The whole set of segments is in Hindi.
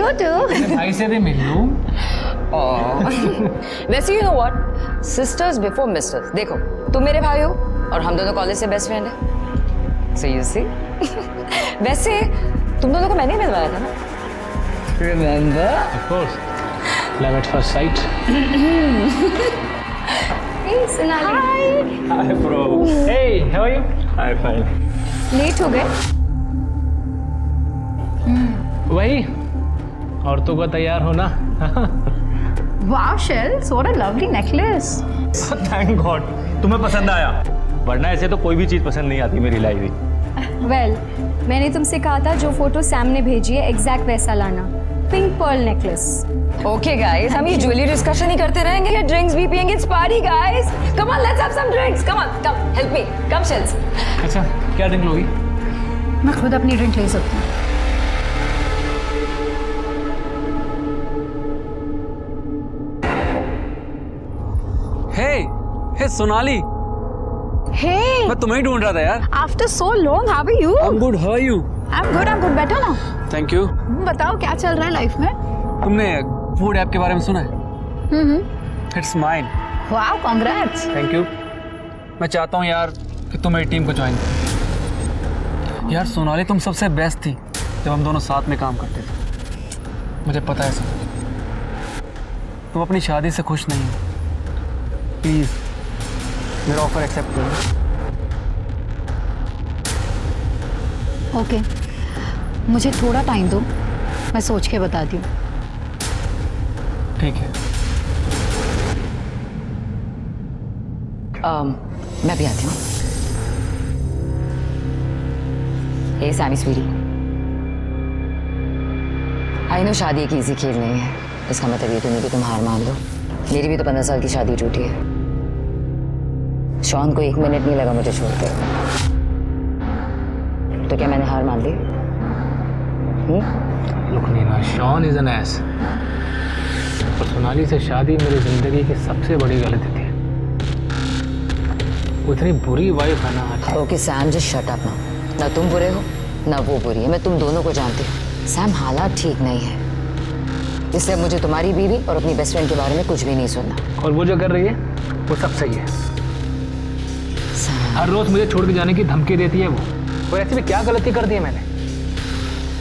You too. भाई से भी मिल लूं। वैसे you know what, sisters before misters. देखो तुम मेरे भाई हो और हम दोनों कॉलेज से बेस्ट फ्रेंड है। सो यू सी वैसे तुम दोनों को मैंने मिलवाया था ना, remember? Of course. Love at first sight. Hey, Sonali. Hi bro. Hey, how are you? Hi fine. Late हो गए? वही औरतों का तैयार होना। Wow, Shells, what a lovely necklace. Thank God. तुम्हें पसंद आया, वरना ऐसे तो कोई भी चीज पसंद नहीं आती मेरी लाई हुई। वेल, मैंने तुमसे कहा था जो फोटो सैम ने भेजी है एग्जैक्ट वैसा लाना। Pink pearl necklace. Okay guys, हम ये ज्वेलरी डिस्कशन ही करते रहेंगे या ड्रिंक्स भी पियेंगे? It's party guys, come on let's have some drinks, come on, come help me, come shells. अच्छा, क्या ड्रिंक लोगी? मैं खुद अपनी ड्रिंक ले सकती हूँ। हे सोनाली, Hey, मैं तुम्हें ही ढूंढ रहा था यार। after so long, how are you? I'm good, how are you? I'm good. बैठो ना। Thank you. बताओ क्या चल रहा है लाइफ में? तुमने फूड ऐप के बारे में सुना है? It's mine. Wow, congrats. Thank you. मैं चाहता हूँ यार कि तुम मेरी टीम को ज्वाइन करो। यार सोनाली, तुम सबसे बेस्ट थी जब हम दोनों साथ में काम करते थे। मुझे पता है सब। तुम अपनी शादी से खुश नहीं हो। प्लीज मेरा ऑफर एक्सेप्ट करो। ओके, मुझे थोड़ा टाइम दो, मैं सोच के बताती हूँ। ठीक है। मैं भी आती हूँ। हे सैमी स्वीटी, आई नो शादी एक इजी खेल नहीं है, इसका मतलब ये तो नहीं कि तुम हार मान लो। मेरी भी तो 15 साल की शादी टूटी है। शॉन को 1 मिनट नहीं लगा मुझे छोड़ते, तो क्या मैंने हार मान ली? Look Neena, Shaun is an ass. और सोनाली से शादी मेरी जिंदगी की सबसे बड़ी गलती थी। वो इतनी बुरी वाइफ है ना। Okay Sam, just shut up ना तुम बुरे हो ना वो बुरी है, मैं तुम दोनों को जानती हूँ। सैम, हालात ठीक नहीं है, इसलिए मुझे तुम्हारी बीवी और अपनी बेस्ट फ्रेंड के बारे में कुछ भी नहीं सुनना। और वो जो कर रही है वो सब सही है। सैम, हर रोज मुझे छोड़ के जाने की धमकी देती है वो। और ऐसी में क्या गलती कर दी है मैंने?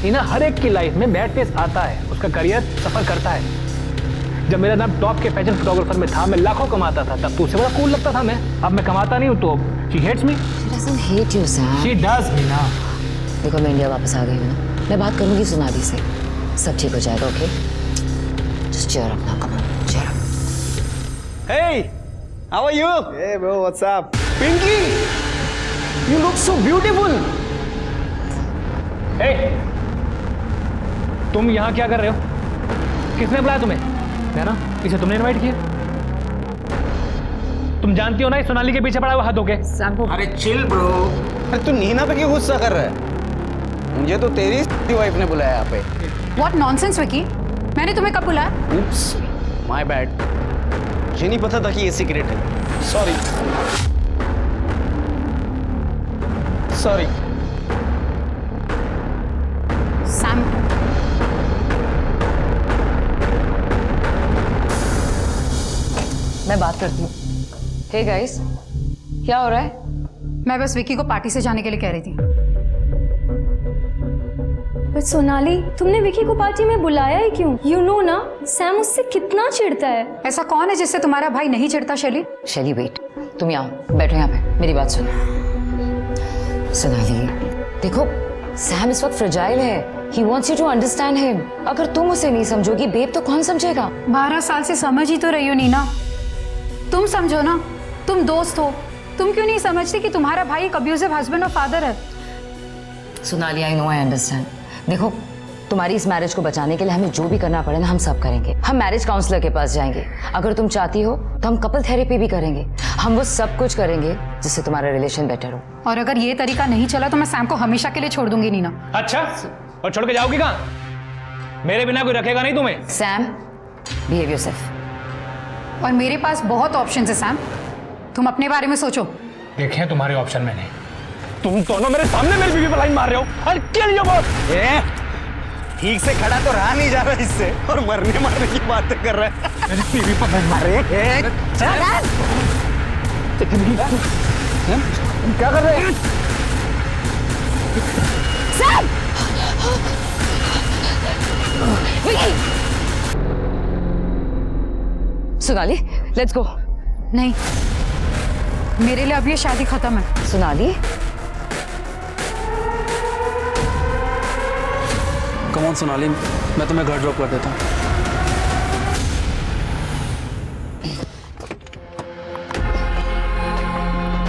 नीना, हर एक की लाइफ में बैड फेस आता है, उसका करियर सफर करता है। जब मेरा नाम टॉप के फैशन फोटोग्राफर में था, मैं लाखों कमाता था, तब तो उससे बड़ा कूल लगता था मैं। अब मैं कमाता नहीं हूँ तो she hates me. she doesn't hate you, Sam. She does Neena. देखो मैं इंडिया वापस आ गई हूँ ना, मैं बात करूंगी सोनाली से, सब ठीक हो जाएगा। Okay, just cheer up now, come on, cheer up. Hey, how are you? Hey bro, what's up? Pinky, you look so beautiful. हे, तुम यहाँ क्या कर रहे हो? किसने बुलाया तुम्हें? है ना, इसे तुमने इनवाइट किया। तुम जानती हो ना, इस सोनाली के पीछे पड़ा हुआ हाथ धो के। अरे चिल ब्रो। अरे तू नीना पे क्यों गुस्सा कर रहा है? मुझे तो तेरी वाइफ ने बुलाया यहाँ पे। What nonsense, Vicky? मैंने तुम्हें कब बुलाया? Oops, my bad. मुझे नहीं पता था कि ये सीक्रेट है। Sorry. Sorry. सैम, मैं बात करती हूँ। हे गाइस, क्या हो रहा है? मैं बस विकी को पार्टी से जाने के लिए कह रही थी। बट सोनाली, तुमने विकी को पार्टी में बुलाया ही क्यों? यू नो ना, सैम उससे कितना चिढ़ता है। ऐसा कौन है जिससे तुम्हारा भाई नहीं चिढ़ता शैली? शैली वेट, तुम यहाँ बैठो, यहाँ पे मेरी बात सुनो। सोनाली, देखो सैम इस वक्त फ्रजाइल है, he wants you to understand him. अगर तुम उसे नहीं समझोगी बेब, तो कौन समझेगा? 12 साल से समझ ही तो रही हो नीना, तुम समझो ना, तुम दोस्त हो। तुम क्यों नहीं समझती कि तुम्हारा भाई एक अब्यूजिव हस्बैंड और फादर है? Sonali, I know, I understand. देखो, तुम्हारी इस मैरिज को बचाने के लिए हमें जो भी करना पड़े ना, हम सब करेंगे। हम मैरिज काउंसलर के पास जाएंगे, अगर तुम चाहती हो तो हम कपल थेरेपी भी करेंगे। हम वो सब कुछ करेंगे जिससे तुम्हारा रिलेशन बेटर हो। और अगर ये तरीका नहीं चला तो मैं सैम को हमेशा के लिए छोड़ दूंगी नीना। अच्छा, और छोड़ के जाओगी कहाँ? मेरे बिना कोई रखेगा नहीं तुम्हें। Sam, behave yourself. और मेरे पास बहुत ऑप्शन है सैम, तुम अपने बारे में सोचो। देखे तुम्हारे ऑप्शन मैंने। तुम दोनों मेरे सामने मेरी बीवी पर लाइन मार रहे हो। I'll kill you both. ठीक से खड़ा तो रहा नहीं जा रहा इससे, और मरने की बातें कर रहा है। मेरी बीवी पर अरे क्या कर रहे हैं? Sonali, let's go. नहीं, मेरे लिए अब ये शादी खत्म है। सोनाली, कम ऑन सोनाली, मैं तुम्हें घर ड्रॉप कर देता हूँ।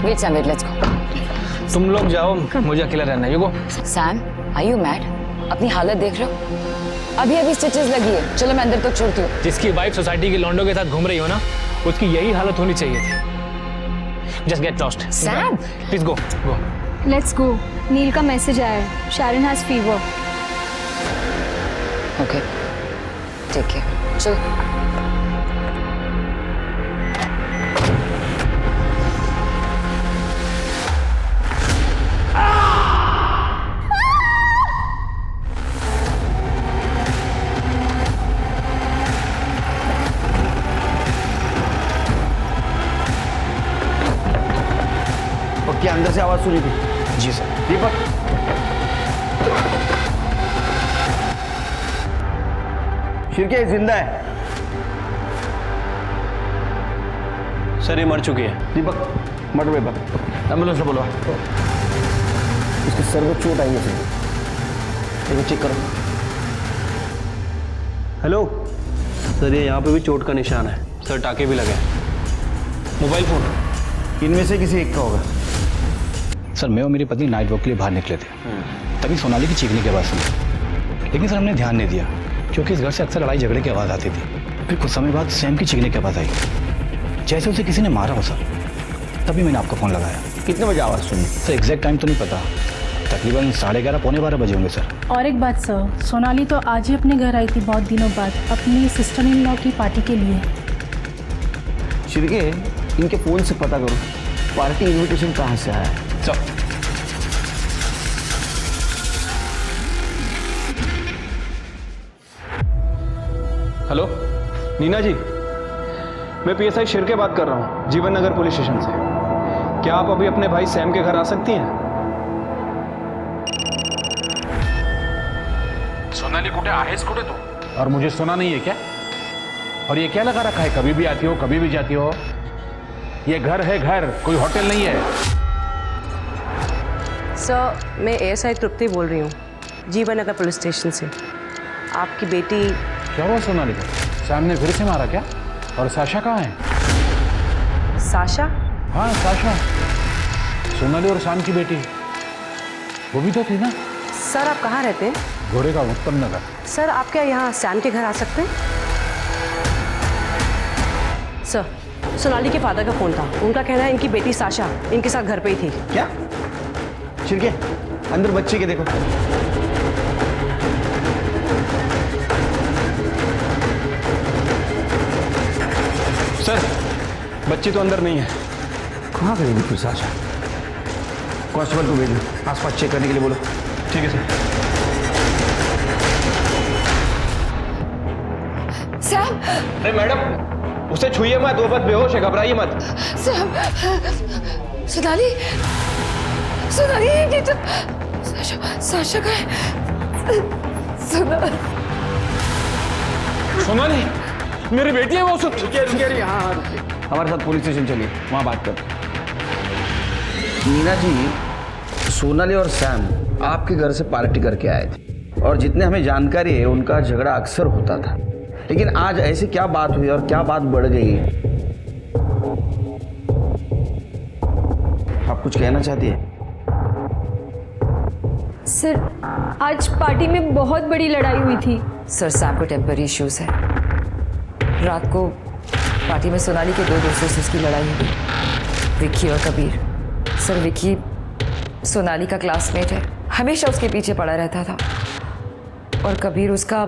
Wait Sam, wait, let's go. तुम लोग जाओ, मुझे अकेला रहना है। You go. Sam, are you mad? अपनी हालत देख रहे हो? अभी अभी स्टिचेस लगी है। चलो मैं अंदर तक छोड़ती हूँ। जिसकी वाइफ सोसाइटी के लॉन्डो के साथ घूम रही हो ना, उसकी यही हालत होनी चाहिए थी। Just get lost. Sam, please go go. Let's go. Neil का मैसेज आया है, Sharon has fever. Okay, take care. चलो। क्या अंदर से आवाज सुनी थी? जी सर। दीपक, शिरके जिंदा है। सर ये मर चुकी है। दीपक, मर्डर पेपर एम्बुलेंस से बोलो। इसके सर में चोट आई है, एक चेक करो। हेलो सर, ये यहाँ पे भी चोट का निशान है सर, टाके भी लगे। मोबाइल फोन इनमें से किसी एक का होगा। सर मैं और मेरी पत्नी नाइट वॉक के लिए बाहर निकले थे, तभी सोनाली की चीखने की आवाज़ सुनी, लेकिन सर हमने ध्यान नहीं दिया क्योंकि इस घर से अक्सर लड़ाई झगड़े की आवाज़ आती थी। फिर कुछ समय बाद सैम की चीखने की आवाज़ आई, जैसे उसे किसी ने मारा हो सर। तभी मैंने आपको फ़ोन लगाया। कितने बजे आवाज़ सुनी? सर एग्जैक्ट टाइम तो नहीं पता, तकरीबन 11:30 पौने 12 बजे होंगे सर। और एक बात सर, सोनाली तो आज ही अपने घर आई थी बहुत दिनों बाद, अपनी सिस्टर इन लॉ की पार्टी के लिए। शिरके, इनके फ़ोन से पता करो पार्टी इनविटेशन कहाँ से आया है। सर हेलो नीना जी, मैं पीएसआई शिरके बात कर रहा हूँ, जीवन नगर पुलिस स्टेशन से। क्या आप अभी अपने भाई सैम के घर आ सकती हैं? सोनाली कुठे आहेस कुठे तू? और मुझे सुना नहीं है क्या? और ये क्या लगा रखा है, कभी भी आती हो कभी भी जाती हो? ये घर है घर, कोई होटल नहीं है। सर मैं एएसआई तृप्ति बोल रही हूँ, जीवन नगर पुलिस स्टेशन से। आपकी बेटी। क्या हुआ सोनाली को? सैम ने फिर से मारा क्या? और साशा कहाँ है? साशा? हाँ साशा, सोनाली और सैम की बेटी, वो भी तो थी ना। सर आप कहाँ रहते हैं? घोड़े का उत्तम नगर। सर आप क्या यहाँ सैम के घर आ सकते हैं? सर सोनाली के फादर का फ़ोन था, उनका कहना है इनकी बेटी साशा इनके साथ घर पे ही थी। क्या? शिरके, अंदर बच्चे के देखो। सर बच्ची तो अंदर नहीं है। कहाँ गई फिर साशा? कांस्टेबल को भेजो, आसपास चेक करने के लिए बोलो। ठीक है सर। सैम, अरे मैडम, उसे छुइए मत, वो बस बेहोश है, घबराइए मत। सैम, सोनाली, सोनाली ये तो साशा, साशा का है। सोनाली मेरी बेटी है वो। रुकिए, हाँ रुकिए। हमारे साथ पुलिस स्टेशन चलिए, वहाँ बात करते। मीना जी, सोनाली और सैम आपके घर से पार्टी करके आए थे, और जितने हमें जानकारी है उनका झगड़ा अक्सर होता था, लेकिन आज ऐसी क्या बात हुई और क्या बात बढ़ गई? आप कुछ कहना चाहती है? सर आज पार्टी में बहुत बड़ी लड़ाई हुई थी। सर सैम को टेम्पररी इश्यूज है। रात को पार्टी में सोनाली के दो दोस्तों से उसकी लड़ाई हुई, विक्की और कबीर। सर विक्की सोनाली का क्लासमेट है, हमेशा उसके पीछे पड़ा रहता था, और कबीर उसका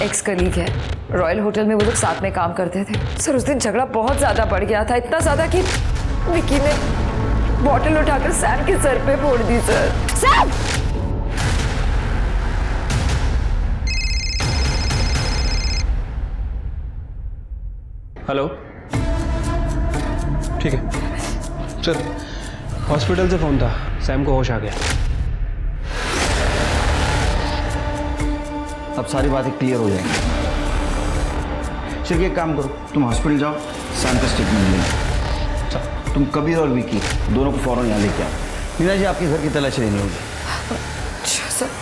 एक्स कलीग है। रॉयल होटल में वो लोग साथ में काम करते थे। सर उस दिन झगड़ा बहुत ज़्यादा बढ़ गया था, इतना ज़्यादा कि विक्की ने बॉटल उठाकर सैम के सर पे फोड़ दी। Sir Sam! हेलो, ठीक है सर, हॉस्पिटल से फ़ोन था, सैम को होश आ गया। अब सारी बातें क्लियर हो जाएंगी। चलिए एक काम करो, तुम हॉस्पिटल जाओ, सैम का स्टेटमेंट लेंगे। तुम कबीर और विकी दोनों को फौरन यहाँ लेके आओ। मीना जी, आपके घर की तलाशी लेनी होगी। अच्छा सर।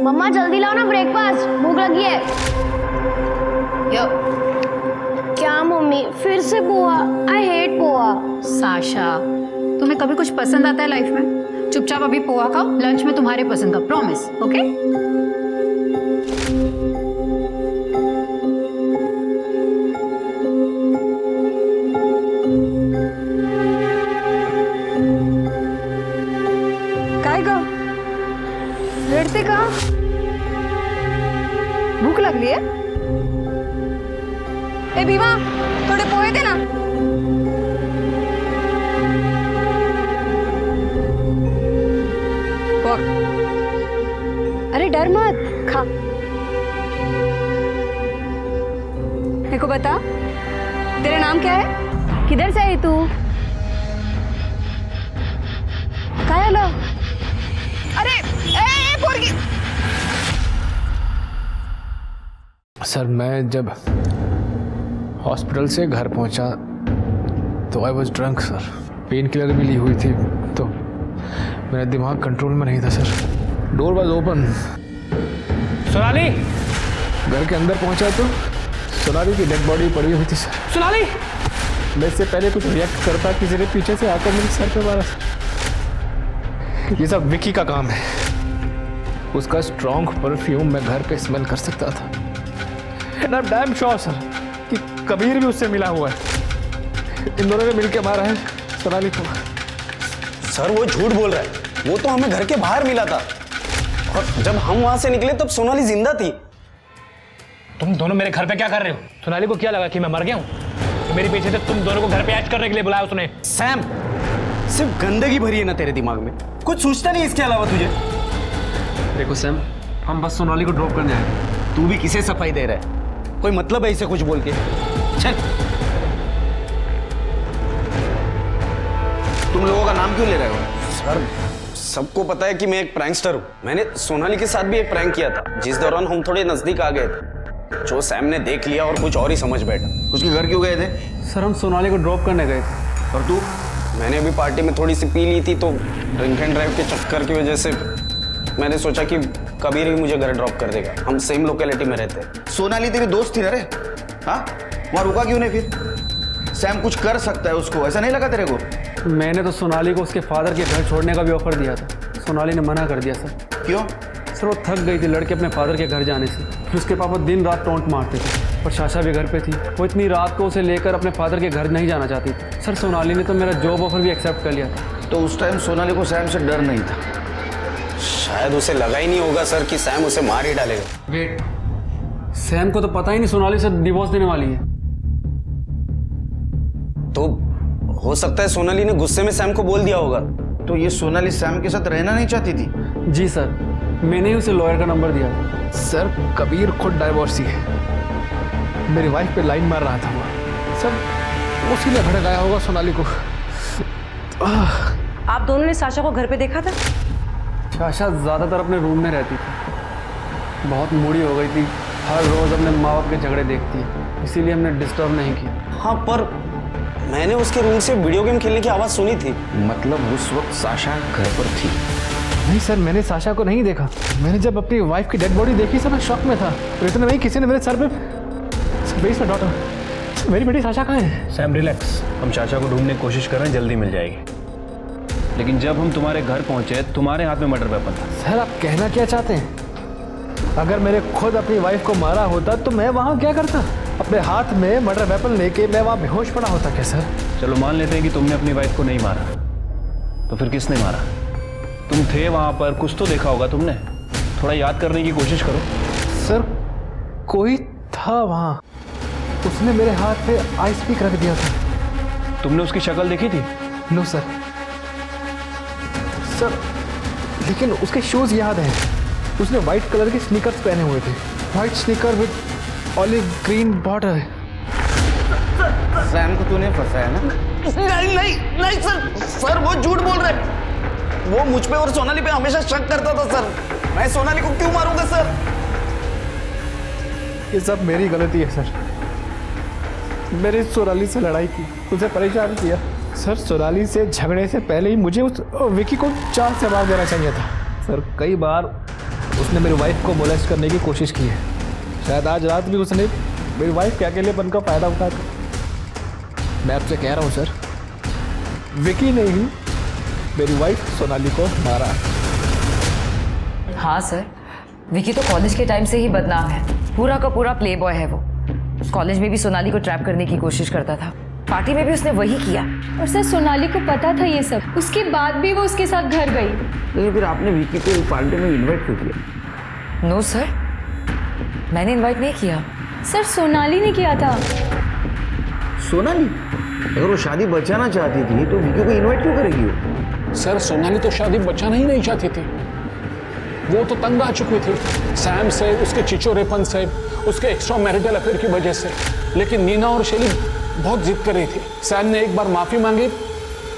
मम्मा जल्दी लाओ ना ब्रेकफास्ट, भूख लगी है। क्या मम्मी, फिर से poha? I hate poha. Sasha, तुम्हें कभी कुछ पसंद आता है लाइफ में? चुपचाप अभी पोहा खाओ, लंच में तुम्हारे पसंद का, प्रॉमिस, ओके? काय ग रडते का? भूक लागली आहे? ए भीमा, थोडे पोहे दे ना। बघ, अरे डर मत, खा। मेरे को बता, तेरा नाम क्या है? किधर से आई तू? काय आलं? अरे ए पोरगी। सर, मैं जब हॉस्पिटल से घर पहुंचा तो I was drunk sir. Pain killer भी ली हुई थी, तो मेरा दिमाग कंट्रोल में नहीं था sir. Door was open. Sonali! घर के अंदर पहुंचा तो सोनाली की डेड बॉडी पड़ी हुई थी सर। सोनाली! मैं इससे पहले कुछ रिएक्ट करता, किसी ने पीछे से आकर मेरे सर पे मारा सर। ये सब विकी का काम है। उसका स्ट्रॉन्ग परफ्यूम मैं घर पे स्मेल कर सकता था। And I am damn sure sir कि कबीर भी उससे मिला हुआ है। इन दोनों ने मिलकर मारा है सोनाली को। सर वो झूठ बोल रहा है, वो तो हमें घर के बाहर मिला था और जब हम वहां से निकले तब सोनाली जिंदा थी। तुम दोनों मेरे घर पे क्या कर रहे हो? सोनाली को क्या लगा कि मैं मर गया हूँ? मेरे पीछे से तुम दोनों को घर पे ऐश करने के लिए बुलाया उसने। सैम, सिर्फ गंदगी भरी है ना तेरे दिमाग में, कुछ सोचता नहीं इसके अलावा तुझे? देखो सैम, हम बस सोनाली को ड्रॉप करने आए। तू भी किसे सफाई दे रहा है? कोई मतलब है इसे कुछ बोल के? चल। तुम लोगों का नाम क्यों ले रहे हो? सर, सबको पता है कि मैं एक प्रैंकस्टर हूँ। मैंने सोनाली के साथ भी एक प्रैंक किया था, जिस दौरान हम थोड़े नजदीक आ गए थे। जो सैम ने देख लिया और कुछ और ही समझ बैठा। उसके घर क्यों गए थे? सर, हम सोनाली को ड्रॉप करने गए थे। और तू? मैंने अभी पार्टी में थोड़ी सी पी ली थी, तो ड्रिंक एंड ड्राइव के चक्कर की वजह से मैंने सोचा कि कबीर ही मुझे घर ड्रॉप कर देगा। हम सेम लोकेलिटी में रहते हैं। सोनाली तेरी दोस्त थी ना रे? हाँ, वहाँ रुका क्यों नहीं फिर? सैम कुछ कर सकता है उसको, ऐसा नहीं लगा तेरे को? मैंने तो सोनाली को उसके फादर के घर छोड़ने का भी ऑफर दिया था। सोनाली ने मना कर दिया सर। क्यों? सर, वो थक गई थी लड़के अपने फादर के घर जाने से। फिर उसके पापा दिन रात टोंट मारते थे और शाशा भी घर पे थी। वो इतनी रात को उसे लेकर अपने फादर के घर नहीं जाना चाहती थी। सर, सोनाली ने तो मेरा जॉब ऑफर भी एक्सेप्ट कर लिया था। तो उस टाइम सोनाली को सैम से डर नहीं था? शायद उसे लगा ही नहीं होगा सर कि सैम उसे मार ही डालेगा। वेट, सैम को तो पता ही नहीं सोनाली से डिवोर्स देने वाली है। तो हो सकता है सोनाली ने गुस्से में सैम को बोल दिया होगा। तो ये सोनाली सैम के साथ रहना नहीं चाहती थी? जी सर, मैंने ही उसे लॉयर का नंबर दिया था। सर, कबीर खुद डाइवोर्सी है। मेरी वाइफ पे लाइन मार रहा था वो। सर, उसी ने भड़काया होगा सोनाली को। आप दोनों ने साशा को घर पे देखा था? शाशा ज़्यादातर अपने रूम में रहती थी। बहुत मूडी हो गई थी, हर रोज़ अपने माँ बाप के झगड़े देखती है, इसीलिए हमने डिस्टर्ब नहीं किया। हाँ, पर मैंने उसके रूम से वीडियो गेम खेलने की आवाज़ सुनी थी। मतलब उस वक्त साशा घर पर थी? नहीं सर, मैंने साशा को नहीं देखा। मैंने जब अपनी वाइफ की डेड बॉडी देखी सर मैं शॉक में था। तो इतने में ही किसी ने मेरे सर पे बेस में डॉटर, मेरी बेटी साशा कहाँ है? सैम रिलैक्स, हम चाचा को ढूंढने की कोशिश कर रहे हैं, जल्दी मिल जाएगी। लेकिन जब हम तुम्हारे घर पहुंचे तुम्हारे हाथ में मर्डर वेपन था। सर आप कहना क्या चाहते हैं? अगर मेरे खुद अपनी वाइफ को मारा होता तो मैं वहाँ क्या करता? अपने हाथ में मर्डर वेपन लेके मैं वहाँ बेहोश पड़ा होता क्या सर? चलो मान लेते हैं कि तुमने अपनी वाइफ को नहीं मारा, तो फिर किसने मारा? तुम थे वहां पर, कुछ तो देखा होगा तुमने, थोड़ा याद करने की कोशिश करो। सर कोई था वहाँ, उसने मेरे हाथ पे आइस पिक रख दिया था। तुमने उसकी शक्ल देखी थी? No sir. सर लेकिन उसके शूज याद हैं। उसने व्हाइट कलर के स्नीकर्स पहने हुए थे, white sneaker with olive green border. Sam को तूने फंसाया ना? नहीं नहीं नहीं सर वो झूठ बोल रहे। वो मुझ पे और सोनाली पे हमेशा शक करता था सर। मैं सोनाली को क्यों मारूंगा सर? ये सब मेरी गलती है सर। मैंने सोनाली से लड़ाई की, उसे परेशान किया। सर सोनाली से झगड़े से पहले ही मुझे उस विकी को चार से मार देना चाहिए था। सर कई बार उसने मेरी वाइफ को मोलेस्ट करने की कोशिश की है। शायद आज रात भी उसने मेरी वाइफ के अकेलेपन का फायदा उठाकर। मैं आपसे कह रहा हूँ सर, विकी ने ही मेरी वाइफ सोनाली को मारा। हाँ सर, विकी तो कॉलेज के टाइम से ही बदनाम है, पूरा का पूरा प्ले बॉय है वो। कॉलेज में भी सोनाली को ट्रैप करने की कोशिश करता था, पार्टी में भी उसने वही किया। और सर सोनाली को पता था ये सब, उसके बाद भी वो उसके साथ घर गई। तो फिर आपने विकी को पार्टी में इन्वाइट क्यों किया? नो सर, मैंने इनवाइट नहीं किया। सर सोनाली ने किया था। सोनाली? अगर वो शादी बचाना चाहती थी तो विकी को इन्वाइट क्यों करेगी वो? सर सोनाली तो शादी बचाना ही नहीं चाहती थी, वो तो तंग आ चुकी थी सैम से, उसके चिचोरेपन से, उसके एक्स्ट्रा मैरिटल अफेयर की वजह से। लेकिन नीना और शैली बहुत जिद कर रही थी। सैम ने एक बार माफी मांगी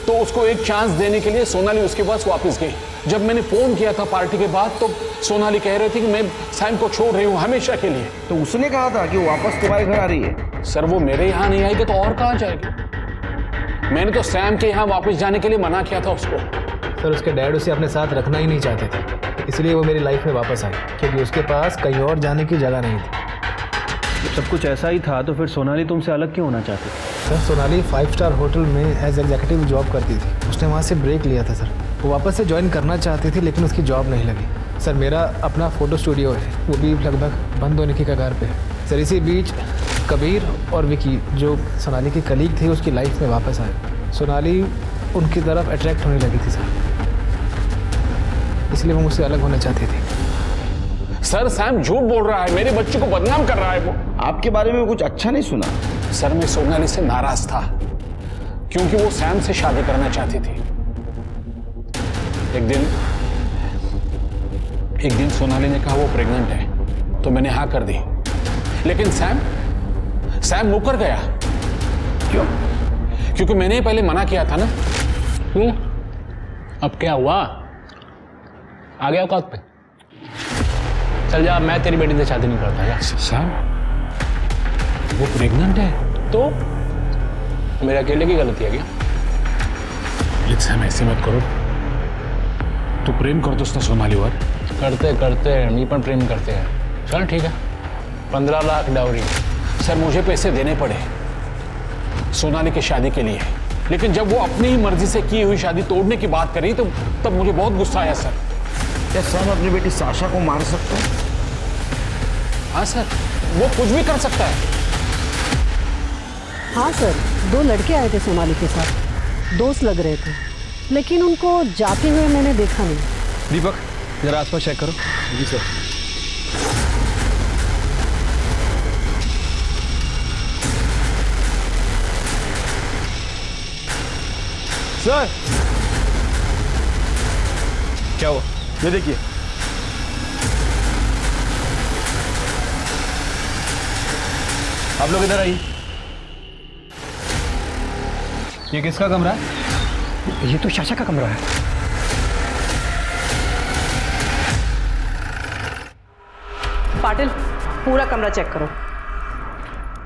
तो उसको एक चांस देने के लिए सोनाली उसके पास वापस गई। जब मैंने फोन किया था पार्टी के बाद तो सोनाली कह रही थी कि मैं सैम को छोड़ रही हूँ हमेशा के लिए। तो उसने कहा था कि वो वापस तुम्हारे घर आ रही है। सर वो मेरे यहाँ नहीं आएगी तो और कहाँ जाएगी? मैंने तो सैम के यहाँ वापस जाने के लिए मना किया था उसको। सर उसके डैड उसे अपने साथ रखना ही नहीं चाहते थे, इसलिए वो मेरी लाइफ में वापस आई, क्योंकि उसके पास कहीं और जाने की जगह नहीं थी। सब कुछ ऐसा ही था तो फिर सोनाली तुमसे अलग क्यों होना चाहती? सर सोनाली 5 स्टार होटल में एज एग्जीक्यूटिव जॉब करती थी। उसने वहाँ से ब्रेक लिया था सर। वो वापस से ज्वाइन करना चाहती थी लेकिन उसकी जॉब नहीं लगी। सर मेरा अपना फ़ोटो स्टूडियो है, वो भी लगभग बंद होने की कगार पे है। सर इसी बीच कबीर और विकी जो सोनाली की कलीग थे उसकी लाइफ में वापस आए। सोनाली उनकी तरफ अट्रैक्ट होने लगी थी सर, इसलिए वो मुझसे अलग होना चाहती थी। सर सैम झूठ बोल रहा है, मेरे बच्चे को बदनाम कर रहा है वो। आपके बारे में कुछ अच्छा नहीं सुना? सर मैं सोनाली से नाराज था क्योंकि वो सैम से शादी करना चाहती थी। एक दिन सोनाली ने कहा वो प्रेग्नेंट है तो मैंने हाँ कर दी, लेकिन सैम मुकर गया। क्यों? क्योंकि मैंने ही पहले मना किया था ना। अब क्या हुआ? आ गया औकात पे? चल जा, मैं तेरी बेटी से शादी नहीं करता। या सैम वो प्रेग्नेंट है तो मेरे अकेले की गलती है क्या? सैम ऐसे मत करो, तू प्रेम करतोस ना सोनालीवर? करते मी पण प्रेम करते हैं। चल ठीक है, 15 लाख डाउरी। सर मुझे पैसे देने पड़े सोनाली की शादी के लिए, लेकिन जब वो अपनी ही मर्जी से की हुई शादी तोड़ने की बात करी तो तब मुझे बहुत गुस्सा आया सर। क्या सैम अपनी बेटी साशा को मार सकता है? हाँ सर, वो कुछ भी कर सकता है। हाँ सर, 2 लड़के आए थे सोनाली के साथ, दोस्त लग रहे थे, लेकिन उनको जाते हुए मैंने देखा नहीं। दीपक जरा आसपास चेक करो। जी सर। सर क्या हुआ? ये देखिए। आप लोग इधर आइए। ये किसका कमरा है? ये तो चाचा का कमरा है। पाटिल पूरा कमरा चेक करो।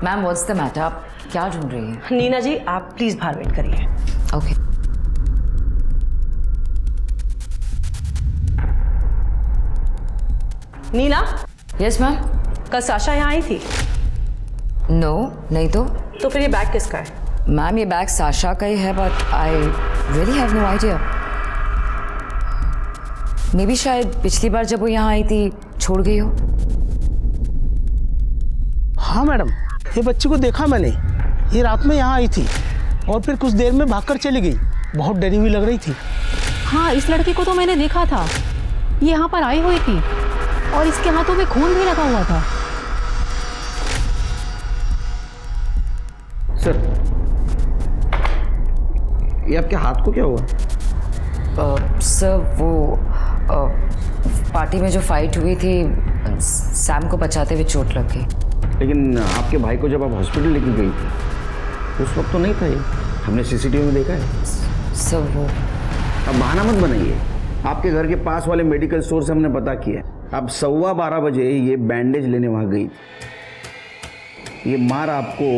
मैम व्हाट्स द मैटर, आप क्या ढूंढ रही हैं? नीना जी आप प्लीज बाहर वेट करिए। ओके। Neena, yes ma'am. कल साशा यहाँ आई थी? नो, नहीं तो फिर ये बैग किसका है? मैम ये बैग साशा का ही है, but I really have no idea. Maybe शायद पिछली बार जब वो यहाँ आई थी छोड़ गई हो। हाँ मैडम, ये बच्ची को देखा मैंने, ये रात में यहाँ आई थी और फिर कुछ देर में भागकर चली गई। बहुत डरी हुई लग रही थी। हाँ, इस लड़की को तो मैंने देखा था, ये यहाँ पर आई हुई थी और इसके हाथों में खून भी लगा हुआ था। सर, ये आपके हाथ को क्या हुआ? सर वो पार्टी में जो फाइट हुई थी, सैम को बचाते हुए चोट लग गई। लेकिन आपके भाई को जब आप हॉस्पिटल लेके गई थी उस वक्त तो नहीं था ये, हमने सीसीटीवी में देखा है। सर वो अब बहाना मत बनाइए, आपके घर के पास वाले मेडिकल स्टोर से हमने पता किया। अब 12:15 बजे ये बैंडेज लेने वहाँ गई थी। ये मार आपको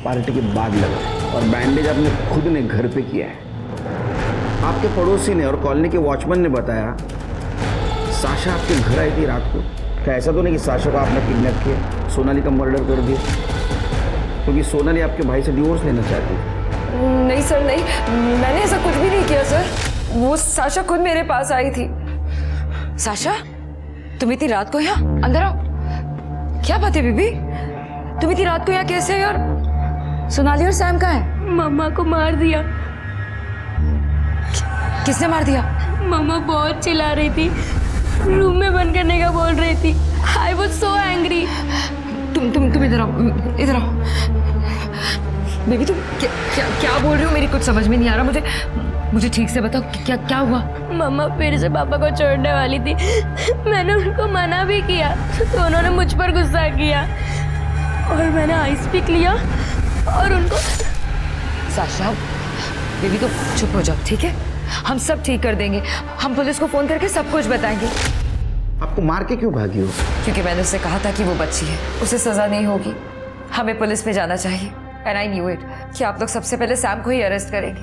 पार्टी के बाद लगा और बैंडेज आपने खुद ने घर पे किया है। आपके पड़ोसी ने और कॉलोनी के वॉचमैन ने बताया साशा आपके घर आई थी रात को। क्या ऐसा तो नहीं कि साशा को आपने किडनैप किया, सोनाली का मर्डर कर दिया? क्योंकि सोनाली आपके भाई से डिवोर्स लेना चाहती थी। नहीं सर, नहीं, मैंने ऐसा कुछ भी नहीं किया सर। वो साशा खुद मेरे पास आई थी। साशा, तुम इतनी रात को यहाँ? अंदर आओ। क्या बात है बीबी, तुम इतनी रात को यहाँ कैसे है? और सोनाली और सैम कहाँ है? मम्मा को मार दिया। किसने मार दिया? मम्मा बहुत चिल्ला रही थी, रूम में बंद करने का बोल रही थी। I was so angry. तुम इधर आओ, इधर आओ। बेबी तुम क्या बोल रही हो? मेरी कुछ समझ में नहीं आ रहा। मुझे ठीक से बताओ, क्या हुआ? मम्मा फिर से पापा को छोड़ने वाली थी। मैंने उनको मना भी किया तो उन्होंने मुझ पर गुस्सा किया और मैंने आइस पिक लिया और उनको। साशा, बेबी तो चुप हो जाओ, ठीक है? हम सब ठीक कर देंगे। हम पुलिस को फोन करके सब कुछ बताएंगे। आपको मार के क्यों भागी हो? क्योंकि मैंने उससे कहा था कि वो बच्ची है, उसे सजा नहीं होगी, हमें पुलिस में जाना चाहिए। एंड आई न्यू इट कि आप लोग सबसे पहले सैम को ही अरेस्ट करेंगे।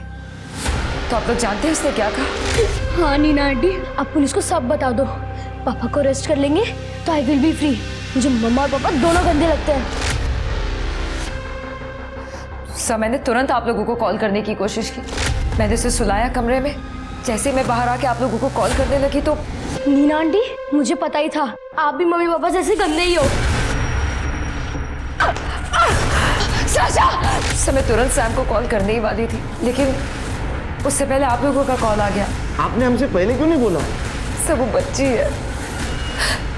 तो आप लोग जानते हैं उसने क्या कहा? हाँ नीना आंटी, आप पुलिस को सब बता दो। पापा को अरेस्ट कर लेंगे तो आई विल बी फ्री। मुझे मम्मा और पापा दोनों गंदे लगते हैं। सर, मैंने तुरंत आप लोगों को कॉल करने की कोशिश की। मैंने उसे सुलाया कमरे में। जैसे ही मैं बाहर आके आप लोगों को कॉल करने लगी तो नीना आंटी, मुझे पता ही था आप भी मम्मी पापा जैसे गंदे ही हो। साशा! सर, मैं तुरंत सैम को कॉल करने ही वाली थी, लेकिन उससे पहले आप लोगों का कॉल आ गया। आपने हमसे पहले क्यों नहीं बोला? सर, वो बच्ची है,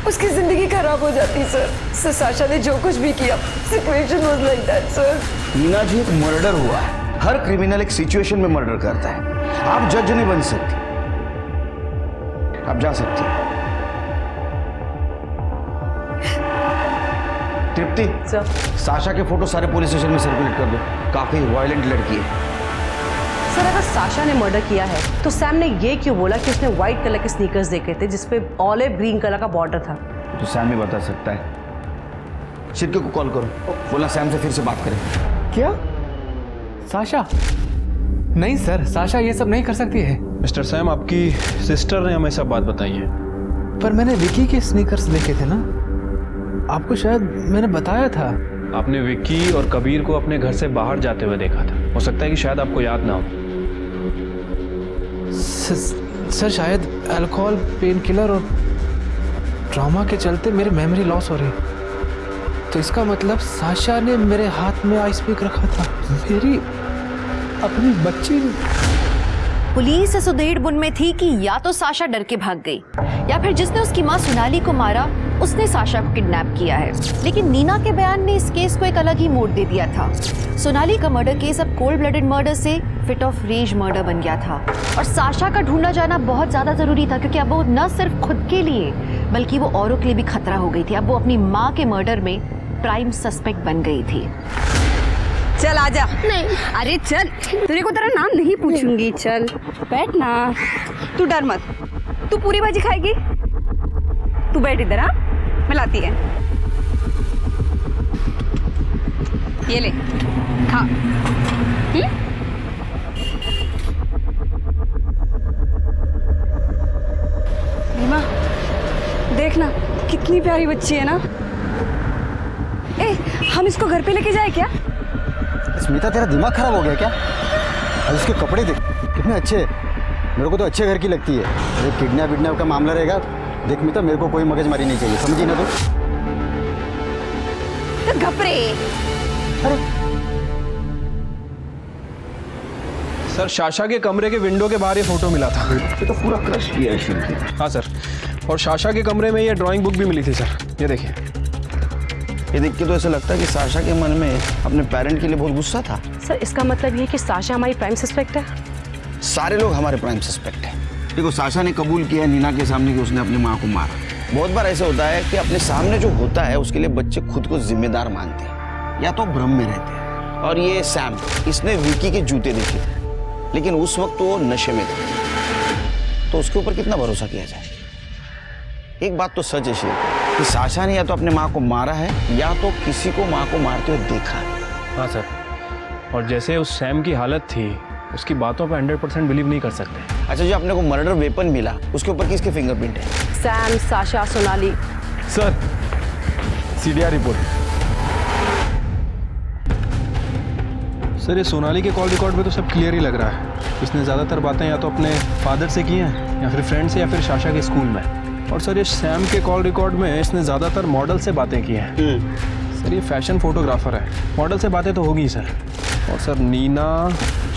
उसकी जिंदगी खराब हो जाती सर। साशा ने जो कुछ भी किया, situation was like that sir. Meena ji, एक मर्डर हुआ है। हर क्रिमिनल एक सिचुएशन में मर्डर करता है। आप जज नहीं बन सकती, आप जा सकती हैं। तृप्ति, साशा के फोटो सारे पुलिस स्टेशन में सर्कुलेट कर दो। काफी वायलेंट लड़की है। सर, अगर साशा ने मर्डर किया है तो सैम ने ये क्यों बोला कि उसने व्हाइट कलर के स्नीकर्स देखे थे जिसपे ऑलिव ग्रीन कलर का बॉर्डर था? तो सैम ही बता सकता है। शिरके को कॉल करो, बोला सैम से फिर से बात करें। क्या? साशा? नहीं सर, साशा ये सब नहीं कर सकती है। मिस्टर सैम, आपकी सिस्टर ने हमें सब बात बताई है। पर मैंने विकी के स्नीकर्स देखे थे ना, आपको शायद मैंने बताया था। आपने विक्की और कबीर को अपने घर से बाहर जाते हुए देखा था। हो सकता है कि शायद आपको याद ना हो। सर, शायद अल्कोहल, पेन किलर और ट्रॉमा के चलते मेरी मेमोरी लॉस हो रही। तो इसका मतलब साशा ने मेरे हाथ में आइस पिक रखा था। मेरी अपनी बच्ची। पुलिस इस उधेड़-बुन में थी कि या तो साशा डर के भाग गई या फिर जिसने उसकी मां सोनाली को मारा उसने साशा को किडनैप किया है। लेकिन नीना के बयान ने इस केस को एक अलग ही मोड़ दे दिया था। सोनाली का मर्डर केस अब कोल्ड ब्लडेड मर्डर से फिट ऑफ रेज मर्डर बन गया था और साशा का ढूंढा जाना बहुत ज्यादा जरूरी था, क्योंकि अब वो न सिर्फ खुद के लिए बल्कि वो औरों के लिए भी खतरा हो गई थी। अब वो अपनी माँ के मर्डर में प्राइम सस्पेक्ट बन गई थी। चल आजा। नहीं, अरे चल, तेरे को तेरा नाम नहीं पूछूंगी। चल बैठ ना, तू डर मत। तू पूरी भाजी खाएगी? तू बैठ इधर। हाँ, मैं लाती है। ये ले, खा। रीमा, देखना कितनी प्यारी बच्ची है ना। ए, हम इसको घर पे लेके जाए क्या? स्मिता तेरा दिमाग खराब हो गया क्या? और इसके कपड़े देख कितने अच्छे हैं। मेरे को तो अच्छे घर की लगती है। अरे किडनैप विडनैप का मामला रहेगा, देख मिता मेरे को कोई मगजमारी नहीं चाहिए, समझी ना? तो घबरे। सर शाशा के कमरे के विंडो के बाहर ये फोटो मिला था। ये तो पूरा क्रश किया है शिल्पी। हाँ सर, और शाशा के कमरे में ये ड्राइंग बुक भी मिली थी सर, ये देखिए। ये देख के तो ऐसा लगता है कि साशा के मन में अपने पेरेंट के लिए बहुत गुस्सा था। सर इसका मतलब ये कि साशा हमारी प्राइम सस्पेक्ट है? सारे लोग हमारे प्राइम सस्पेक्ट हैं। देखो साशा ने कबूल किया नीना के सामने कि उसने अपनी माँ को मारा। बहुत बार ऐसा होता है कि अपने सामने जो होता है उसके लिए बच्चे खुद को जिम्मेदार मानते हैं या तो भ्रम में रहते हैं। और ये सैम, इसने विकी के जूते देखे थे, लेकिन उस वक्त वो नशे में था, तो उसके ऊपर कितना भरोसा किया जाए? एक बात तो सच है शेर कि साशा ने या तो अपने माँ को मारा है या तो किसी को माँ को मारते हुए देखा है। हाँ सर, और जैसे उस सैम की हालत थी, उसकी बातों पे 100% बिलीव नहीं कर सकते। अच्छा, जो अपने को मर्डर वेपन मिला उसके ऊपर किसके फिंगरप्रिंट है? Sam, Sasha, Sonali. Sir CDR report. Sir ये सोनाली के कॉल रिकॉर्ड पे तो सब क्लियर ही लग रहा है। इसने ज़्यादातर बातें या तो अपने फादर से की हैं या फिर फ्रेंड से या फिर शाशा के स्कूल में। और सर ये सैम के कॉल रिकॉर्ड में इसने ज़्यादातर मॉडल से बातें की हैं। सर ये फैशन फोटोग्राफर है, मॉडल से बातें तो होगी सर। और सर नीना,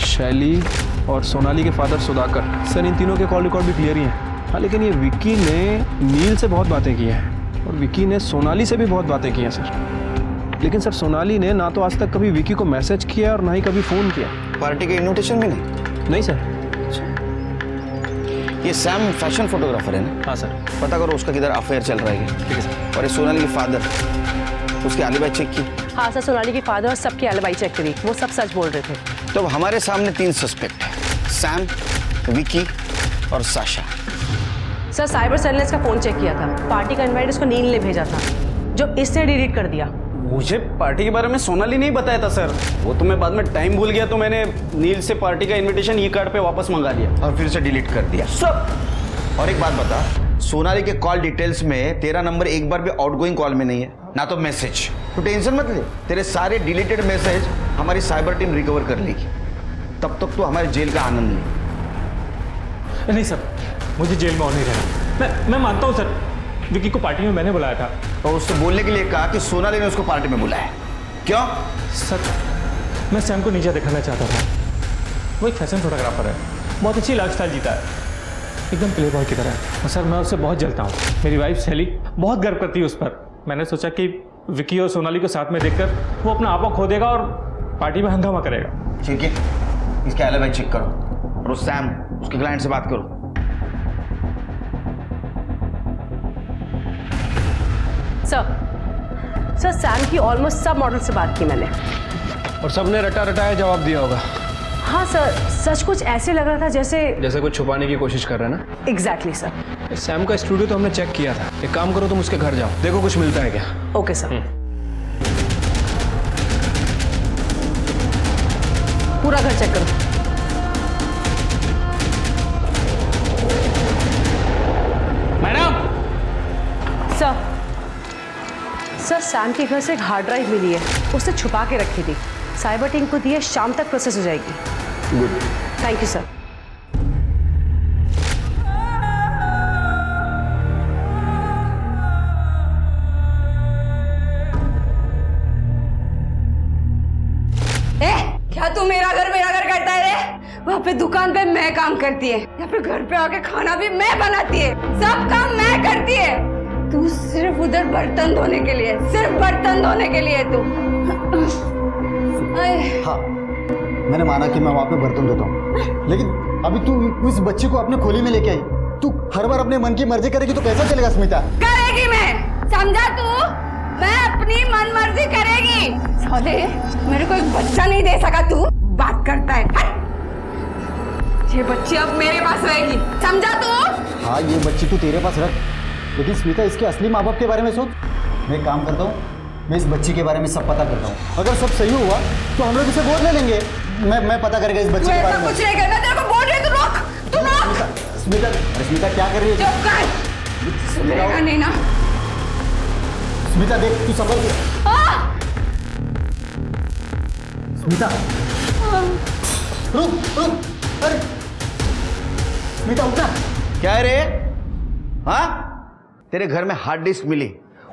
शैली और सोनाली के फादर सुधाकर, सर इन तीनों के कॉल रिकॉर्ड भी क्लियर ही हैं। हाँ, लेकिन ये विक्की ने नील से बहुत बातें की हैं और विक्की ने सोनाली से भी बहुत बातें की हैं सर। लेकिन सर सोनाली ने ना तो आज तक कभी विक्की को मैसेज किया और ना ही कभी फ़ोन किया। पार्टी के इन्विटेशन भी नहीं? नहीं सर। ये सैम फैशन फोटोग्राफर है ना? हाँ सर। पता करो उसका किधर अफेयर चल रहा है। ठीक है सर। और ये सोनाली के फादर, उसकी एलिबाई चेक की? हाँ सर, सोनाली के फादर और सबकी एलिबाई चेक करी, वो सब सच बोल रहे थे। तो अब हमारे सामने 3 सस्पेक्ट हैं, सैम, विकी और साशा। सर साइबर सेल ने इसका फोन चेक किया था, पार्टी का इनवाइट उसको नील ने भेजा था, जो इसने डिलीट कर दिया। मुझे पार्टी के बारे में सोनाली नहीं बताया था सर, वो तो मैं बाद में टाइम भूल गया, तो मैंने नील से पार्टी का इनविटेशन ई कार्ड पे वापस मंगा दिया और फिर से डिलीट कर दिया सब। और एक बात बता, सोनाली के कॉल डिटेल्स में तेरा नंबर एक बार भी आउटगोइंग कॉल में नहीं है, ना तो मैसेज। तो टेंशन मत ले, तेरे सारे डिलीटेड मैसेज हमारी साइबर टीम रिकवर कर लेगी। तब तक तो हमारे जेल का आनंद ले। नहीं सर, मुझे जेल में और नहीं रहना। मैं मानता हूँ सर, विकी को पार्टी में मैंने बुलाया था। और उससे बोलने के लिए कहा कि सोनाली ने उसको पार्टी में बुलाया। क्यों? सर मैं सैम को नीचे दिखाना चाहता था। वो एक फैशन फोटोग्राफर है, बहुत अच्छी लाइफस्टाइल जीता है, एकदम प्ले बॉय की तरह। और सर मैं उससे बहुत जलता हूँ। मेरी वाइफ शैली बहुत गर्व करती है उस पर। मैंने सोचा कि विकी और सोनाली को साथ में देखकर वो अपना आपा खो देगा और पार्टी में हंगामा करेगा। ठीक है, इसका एलिबाई चेक करो और उस सैम, उसके क्लाइंट से बात करो। सर सैम की ऑलमोस्ट सब मॉडल से बात की मैंने, और सबने रटा रटाया जवाब दिया होगा। हाँ सर, सच कुछ ऐसे लग रहा था जैसे कुछ छुपाने की कोशिश कर रहे हैं ना। Exactly sir. सैम का स्टूडियो तो हमने चेक किया था। एक काम करो, तुम उसके घर जाओ, देखो कुछ मिलता है क्या। Okay sir. पूरा घर चेक करो। मैडम। सर सैम के घर से एक हार्ड ड्राइव मिली है, उसने छुपा के रखी थी। साइबर टीम को दी है, शाम तक प्रोसेस हो जाएगी। Good, thank you sir. क्या तू मेरा घर करता है रे? वहाँ पे दुकान पे मैं काम करती है, यहाँ पे घर पे आके खाना भी मैं बनाती है, सब काम मैं करती है। तू सिर्फ उधर बर्तन धोने के लिए, सिर्फ बर्तन धोने के लिए तू। हाँ, मैंने माना कि मैं वहाँ पे बर्तन धोता हूँ, लेकिन अभी तू इस बच्चे को अपने खोली में लेके आई। तू हर बार अपने मन की मर्जी करेगी तो कैसा चलेगा स्मिता? करेगी मैं, समझा तू? मैं अपनी मन मर्जी करेगी। साले, मेरे को एक बच्चा नहीं दे सका, तू बात करता है। ये बच्ची अब मेरे पास रहेगी, समझा तू? हाँ, ये बच्ची तू तेरे पास रख, लेकिन स्मिता इसके असली माँ बाप के बारे में सोच। मैं एक काम करता हूँ, मैं इस बच्ची के बारे में सब पता करता हूँ। अगर सब सही हुआ तो हम लोग इसे गोद ले लेंगे। मैं पता करेगा इस बच्ची के बारे में। कुछ नहीं करना, तेरे को बोल रही है, तू रोक। स्मिता क्या कर रही है? चुप कर, सुनेगा नहीं ना। स्मिता देख, तू संभल के। स्मिता रुक रुक, अरे स्मिता उठा। क्या है रे? हाँ, तेरे घर में हार्ड डिस्क मिली,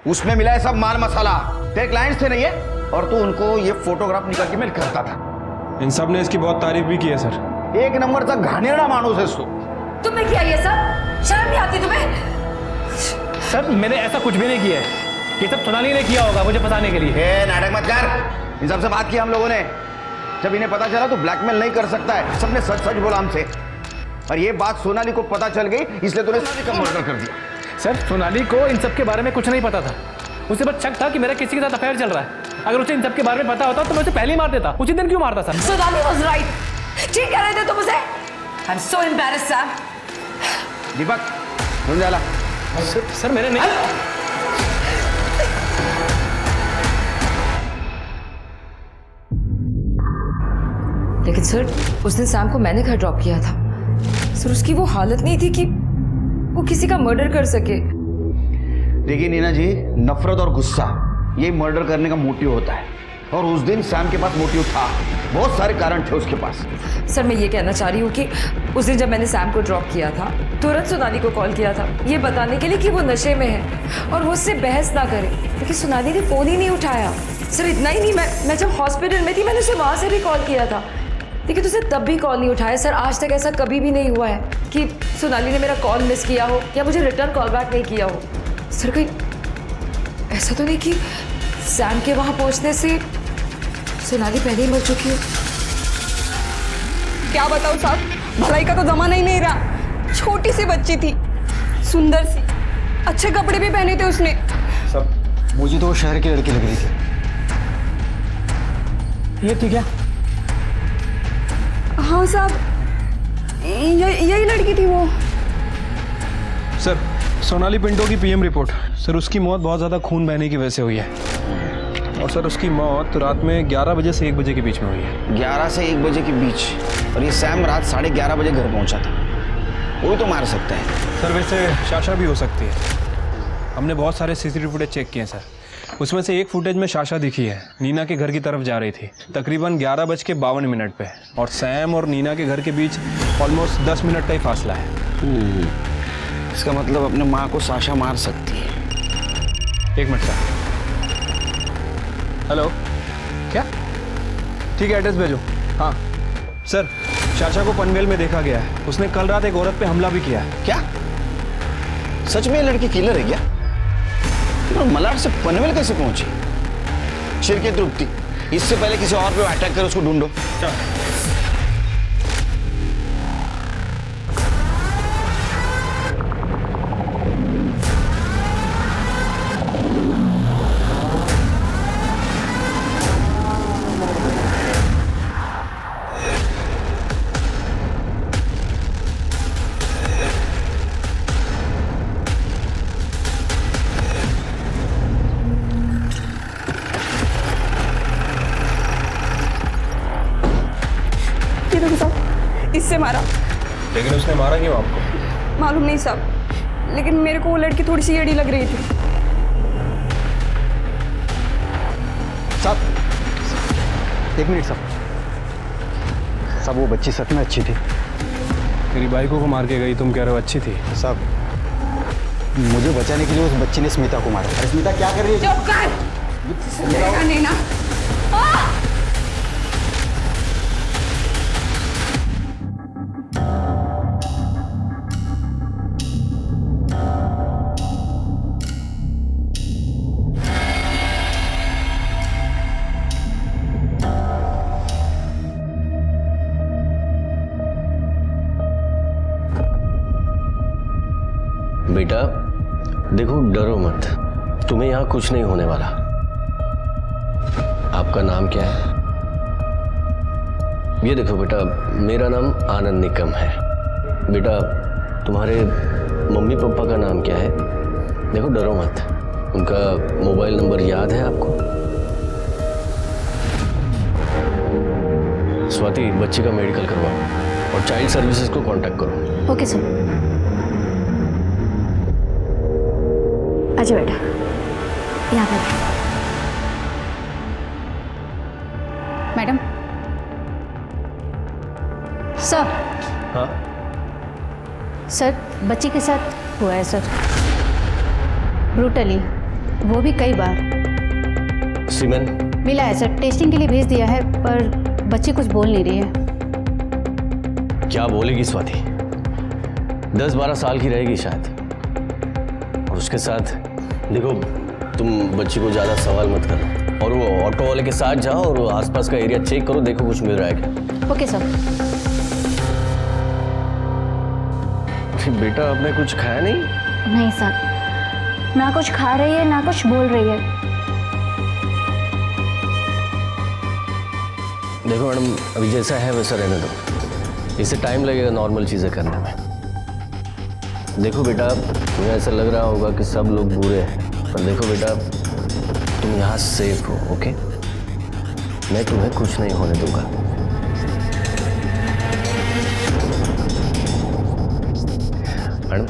उसमें मिला है सब माल मसाला। तेरे क्लाइंट्स थे नहीं है, और तू उनको ये फोटोग्राफ निकाल के मेल करता था। इन सब ने इसकी बहुत तारीफ भी की है सर। एक नंबर का घानेरड़ा मानुस है तू। तुमने किया ये सब? शर्म नहीं आती तुम्हें? सर मैंने ऐसा कुछ भी नहीं किया है, ये सब सोनाली ने किया होगा मुझे फंसाने के लिए। नाटक मत कर, इन सबसे बात की हम लोगों ने। जब इन्हें पता चला तो ब्लैकमेल नहीं कर सकता है, सबने सच सच बोला हमसे। और ये बात सोनाली को पता चल गई, इसलिए तूने सोनाली का मर्डर कर दिया। सर सोनाली को इन सब के बारे में कुछ नहीं पता था, उसे बस शक था कि मेरा किसी के साथ अफेयर चल रहा है। अगर उसे इन सब के बारे में पता होता तो मैं उसे पहले ही मार देता। उसी दिन क्यों मारता सर? Sonali was right. ठीक कह रहे थे तुम उसे। I am so embarrassed sir. Deepak सुन जाला। सर मैंने नहीं। लेकिन सर उस दिन शाम को मैंने घर ड्रॉप किया था सर। उसकी वो हालत नहीं थी कि वो किसी का मर्डर कर सके। देखिए नीना जी, नफरत और गुस्सा ये मर्डर करने का मोटिव होता है, और उस दिन सैम के पास मोटिव था। बहुत सारे कारण थे उसके पास। सर मैं ये कहना चाह रही हूँ कि उस दिन जब मैंने सैम को ड्रॉप किया था, तुरंत सोनाली को कॉल किया था ये बताने के लिए कि वो नशे में है और वो उससे बहस ना करे, लेकिन सोनाली ने फ़ोन ही नहीं उठाया। सर इतना ही नहीं, मैं जब हॉस्पिटल में थी मैंने उसे वहाँ से भी कॉल किया था, लेकिन उसे तब भी कॉल नहीं उठाया। सर आज तक ऐसा कभी भी नहीं हुआ है कि सोनाली ने मेरा कॉल मिस किया हो या मुझे रिटर्न कॉल बैक नहीं किया हो। सर कहीं ऐसा तो नहीं कि सैम के वहाँ पहुँचने से सोनाली पहले ही मर चुकी हो? क्या बताऊं साहब, भलाई का तो जमाना ही नहीं रहा। छोटी सी बच्ची थी, सुंदर सी, अच्छे कपड़े भी पहने थे उसने। सब मुझे तो वो शहर की लड़की लग रही थी। ये थी क्या? हाँ साहब, यही लड़की थी वो। सर सोनाली पिंटो की पीएम रिपोर्ट। सर उसकी मौत बहुत ज़्यादा खून बहने की वजह से हुई है, और सर उसकी मौत रात में 11 बजे से 1 बजे के बीच में हुई है। 11 से 1 बजे के बीच, और ये सैम रात 11:30 बजे घर पहुंचा था। वो तो मार सकता है सर। वैसे शाशा भी हो सकती है। हमने बहुत सारे सीसीटीवी फुटेज चेक किए हैं सर, उसमें से एक फुटेज में शाशा दिखी है, नीना के घर की तरफ जा रही थी तकरीबन 11:52 पे, और सैम और नीना के घर के बीच ऑलमोस्ट 10 मिनट का ही फासला है। इसका मतलब अपने माँ को साशा मार सकती है। 1 मिनट सर। हेलो, क्या? ठीक है, एड्रेस भेजो। हाँ सर, शाशा को पनवेल में देखा गया है। उसने कल रात एक औरत पे हमला भी किया है। क्या सच में ये लड़की किलर है क्या? और मलाड से पनवेल कैसे पहुंची? शिरके तृप्ति, इससे पहले किसी और पे अटैक कर उसको ढूंढो। इससे मारा। लेकिन उसने मारा क्यों आपको? मालूम नहीं साहब, लेकिन मेरे को वो लड़की थोड़ी सी एड़ी लग रही थी। साहब 1 मिनट साहब। साहब वो बच्ची सच में अच्छी थी। तेरी बाइकों को मार के गई, तुम कह रहे हो अच्छी थी? साहब मुझे बचाने के लिए उस बच्ची ने स्मिता को मारा। अरे स्मिता क्या कर रही है? चुप कर। देखा नहीं ना? बेटा देखो, डरो मत, तुम्हें यहाँ कुछ नहीं होने वाला। आपका नाम क्या है? ये देखो बेटा, मेरा नाम आनंद निकम है। बेटा तुम्हारे मम्मी पापा का नाम क्या है? देखो डरो मत, उनका मोबाइल नंबर याद है आपको? स्वाति, बच्चे का मेडिकल करवाओ और चाइल्ड सर्विसेज को कांटेक्ट करो। Okay sir. अच्छा बेटा। यहाँ पर। Madam sir. हाँ सर बच्ची के साथ हुआ है सर, ब्रूटली, वो भी कई बार। सीमेन मिला है सर, टेस्टिंग के लिए भेज दिया है, पर बच्ची कुछ बोल नहीं रही है। क्या बोलेगी स्वाति? 10-12 साल की रहेगी शायद। और उसके साथ देखो, तुम बच्ची को ज़्यादा सवाल मत करो और वो ऑटो वाले के साथ जाओ और वो आसपास का एरिया चेक करो, देखो कुछ मिल रहा है क्या। Okay sir. फिर बेटा आपने कुछ खाया नहीं? नहीं सर, ना कुछ खा रही है ना कुछ बोल रही है। देखो मैडम, अभी जैसा है वैसा रहने दो, इससे टाइम लगेगा नॉर्मल चीज़ें करने में। देखो बेटा, तुम्हें ऐसा लग रहा होगा कि सब लोग बुरे हैं, पर देखो बेटा, तुम यहाँ सेफ हो, ओके? मैं तुम्हें कुछ नहीं होने दूंगा। मैडम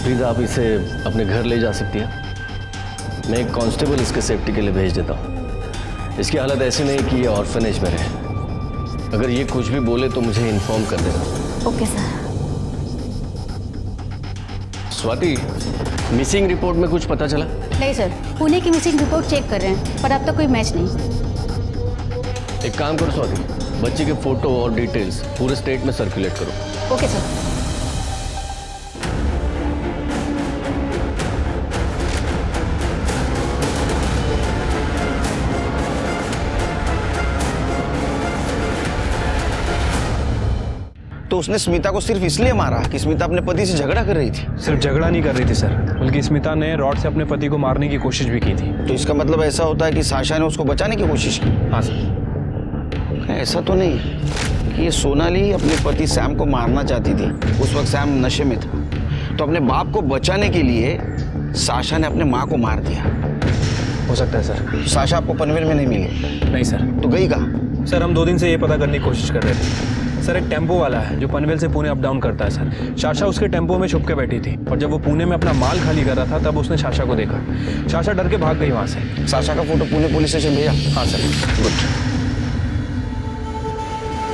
प्लीज़ आप इसे अपने घर ले जा सकती हैं। मैं एक कांस्टेबल इसके सेफ्टी के लिए भेज देता हूँ। इसकी हालत ऐसी नहीं कि ये ऑर्फनेज में रहे। अगर ये कुछ भी बोले तो मुझे इन्फॉर्म कर देना। Okay sir. Swati, missing report में कुछ पता चला? नहीं सर, पुणे की मिसिंग रिपोर्ट चेक कर रहे हैं, पर अब तक कोई मैच नहीं। एक काम करो स्वाति, बच्चे के फोटो और डिटेल्स पूरे स्टेट में सर्कुलेट करो। Okay sir. तो उसने स्मिता को सिर्फ इसलिए मारा कि स्मिता अपने पति से झगड़ा कर रही थी? सिर्फ झगड़ा नहीं कर रही थी सर, बल्कि स्मिता ने रॉड से अपने पति को मारने की कोशिश भी की थी। तो इसका मतलब ऐसा होता है कि साशा ने उसको बचाने की कोशिश की? हाँ सर। ऐसा तो नहीं है कि ये सोनाली अपने पति सैम को मारना चाहती थी। उस वक्त सैम नशे में था, तो अपने बाप को बचाने के लिए साशा ने अपने माँ को मार दिया। हो सकता है सर। साशा आपको पनवेल में नहीं मिली? नहीं सर। तो गई कहाँ? सर हम 2 दिन से ये पता करने की कोशिश कर रहे थे। सर एक टेम्पो वाला है जो पनवेल से पुणे अप डाउन करता है सर। शाशा उसके टेम्पो में छुप के बैठी थी और जब वो पुणे में अपना माल खाली कर रहा था तब उसने शाशा को देखा। शाशा डर के भाग गई वहाँ से। साशा का फोटो पुणे पुलिस स्टेशन भेजा? हाँ सर। गुड।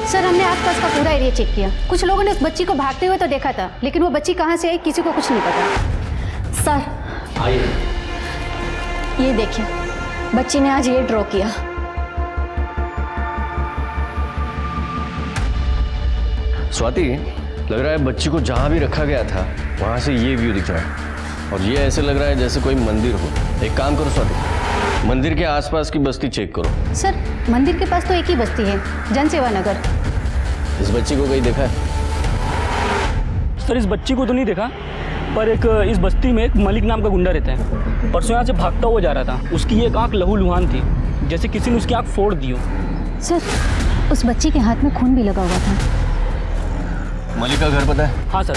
सर हमने आसपास का पूरा एरिया चेक किया। कुछ लोगों ने उस बच्ची को भागते हुए तो देखा था, लेकिन वो बच्ची कहाँ से आई किसी को कुछ नहीं पता। सर आइए। ये देखिए, बच्ची ने आज ये ड्रॉ किया। स्वाति, लग रहा है बच्ची को जहाँ भी रखा गया था वहाँ से ये व्यू दिख रहा है और ये ऐसे लग रहा है जैसे कोई मंदिर हो। एक काम करो स्वाति, मंदिर के आसपास की बस्ती चेक करो। सर मंदिर के पास तो एक ही बस्ती है, जनसेवा नगर। इस बच्ची को कहीं देखा है? सर इस बच्ची को तो नहीं देखा, पर एक इस बस्ती में एक मलिक नाम का गुंडा रहता है। परसों यहाँ से भागता हुआ जा रहा था। उसकी एक आंख लहूलुहान थी, जैसे किसी ने उसकी आंख फोड़ दी हो। सर उस बच्ची के हाथ में खून भी लगा हुआ था। मलिक का घर पता है? हाँ सर।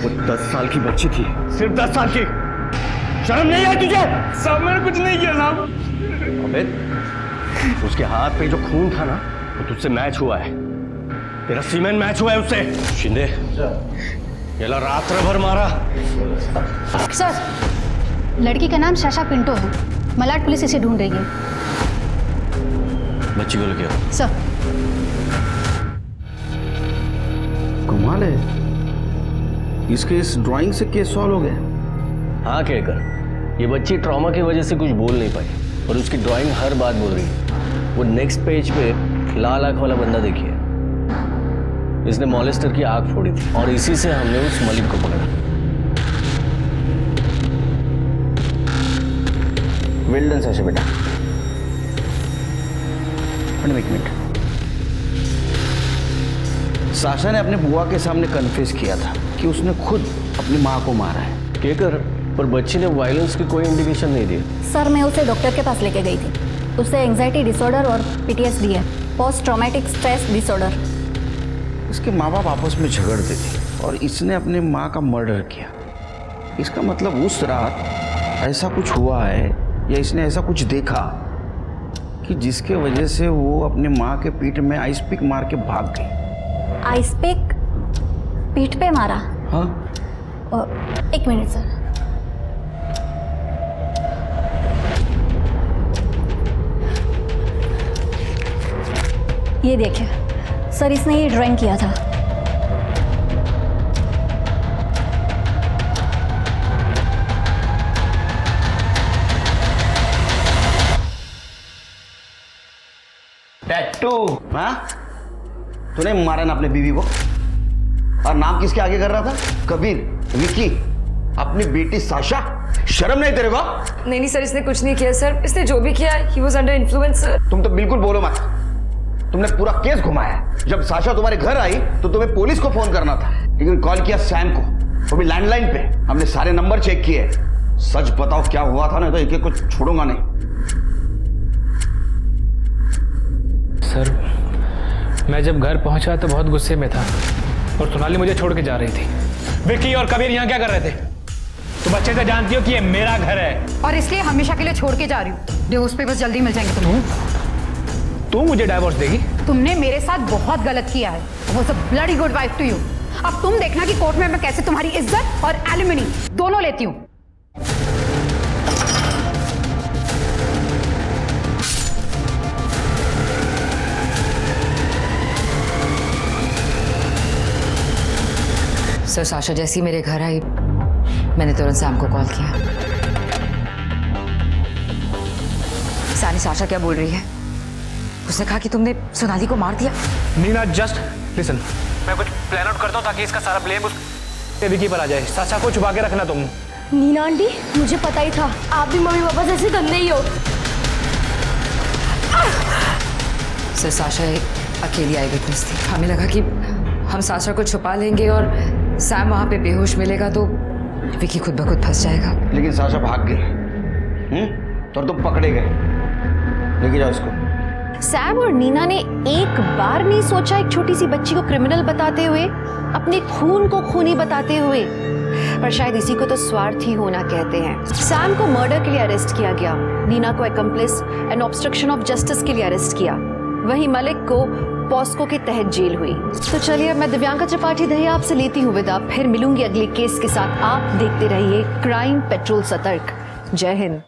वो 10 साल की बच्ची थी, सिर्फ 10 साल की। शर्म नहीं आई तुझे? साहब मैंने कुछ नहीं किया साहब। अबे उसके हाथ पे जो खून था ना, वो तुझसे मैच हुआ है। तेरा सीमेन मैच हुआ है उससे। शिंदे, ये ला रात्र भर मारा। सर लड़की का नाम साशा पिंटो है। मलाड पुलिस इसे ढूंढ रही है। बच्ची को लेके आओ। सर। कमाल है, इसके इस ड्राइंग से केस सॉल्व हो गया। हाँ कहकर, ये बच्ची ट्रॉमा की वजह से कुछ बोल नहीं पाई और उसकी ड्राइंग हर बात बोल रही है। वो नेक्स्ट पेज पे लाल आंख वाला बंदा देखिए, इसने मॉलेस्टर की आंख फोड़ी थी और इसी से हमने उस मलिक को पकड़ा। वेल डन साशा बेटा। एक मिनट, साशा ने अपने बुआ के सामने कन्फेस किया था कि उसने खुद अपनी माँ को मारा है। कहकर, पर बच्ची ने वायलेंस की कोई इंडिकेशन नहीं दी। सर मैं उसे डॉक्टर के पास लेके गई थी। उसे एंजाइटी डिसऑर्डर और PTSD है, पोस्ट ट्रॉमेटिक स्ट्रेस डिसऑर्डर। इसके माँ बाप आपस में झगड़ते थे और इसने अपने माँ का मर्डर किया। इसका मतलब उस रात ऐसा कुछ हुआ है या इसने ऐसा कुछ देखा कि जिसके वजह से वो अपनी माँ के पीठ में आइस पिक मार के भाग गई। आइस पिक पीठ पे मारा? हाँ। एक मिनट सर। ये देखिए सर, इसने ये ड्राइंग किया था। टैटू? हाँ, तूने मारा ना अपने बीवी को? और नाम किसके आगे कर रहा था? कबीर, विकी, अपनी बेटी साशा? शर्म नहीं तेरे को? नहीं सर, इसने कुछ नहीं किया सर। इसने जो भी किया he was under influence sir. तुम तो बिल्कुल बोलो मत। तुमने पूरा केस घुमाया। जब साशा तुम्हारे घर आई तो तुम्हें पुलिस को फोन करना था, लेकिन कॉल किया सैम को, वो भी लैंडलाइन पे। हमने सारे नंबर चेक किए। सच बताओ क्या हुआ था, नहीं तो एक कुछ छोड़ूंगा नहीं। सर, मैं जब घर पहुंचा तो बहुत गुस्से में था और सोनाली मुझे छोड़ के जा रही थी। विक्की और कबीर यहाँ क्या कर रहे थे? तुम अच्छे से जानती हो कि ये मेरा घर है और इसलिए हमेशा के लिए छोड़ के जा रही हूँ। डिवोर्स पेपर्स जल्दी मिल जाएंगे तुम्हें। तू मुझे डाइवोर्स देगी? तुमने मेरे साथ बहुत गलत किया है। वो सब bloody good wife to you. अब तुम देखना कि कोर्ट में मैं कैसे तुम्हारी इज्जत और एलिमनी दोनों लेती हूँ। सर, साशा जैसी मेरे घर आई, मैंने तुरंत सैम को कॉल किया। सानी, साशा क्या बोल रही है? उसने कहा कि तुमने सोनाली को मार दिया। Neena, just listen. मैं कुछ प्लान आउट करता हूँ ताकि इसका सारा ब्लेम उस विकी पर आ जाए। साशा को छुपा के रखना तुम। नीना आंटी, मुझे पता ही था आप भी मम्मी पापा जैसे गंदे ही हो। सर, साशा एक अकेली आई विटनेस थी। हमें लगा कि हम साशा को छुपा लेंगे और सैम वहां पे बेहोश मिलेगा तो विकी खुद ब खुद फंस जाएगा। लेकिन साशा भाग गई तो तुम पकड़े गए। लेके जाओ इसको। सैम और नीना ने एक बार नहीं सोचा एक छोटी सी बच्ची को क्रिमिनल बताते हुए, अपने खून को खूनी बताते हुए। पर शायद इसी को तो स्वार्थी होना कहते हैं। सैम को मर्डर के लिए अरेस्ट किया गया, नीना को एक्म्प्लिस एंड ऑब्स्ट्रक्शन ऑफ जस्टिस के लिए अरेस्ट किया, वहीं मलिक को पॉस्को के तहत जेल हुई। तो चलिए, अब मैं दिव्यांका त्रिपाठी दहिया आपसे लेती हूँ विदा। फिर मिलूंगी अगले केस के साथ। आप देखते रहिए क्राइम पेट्रोल सतर्क। जय हिंद।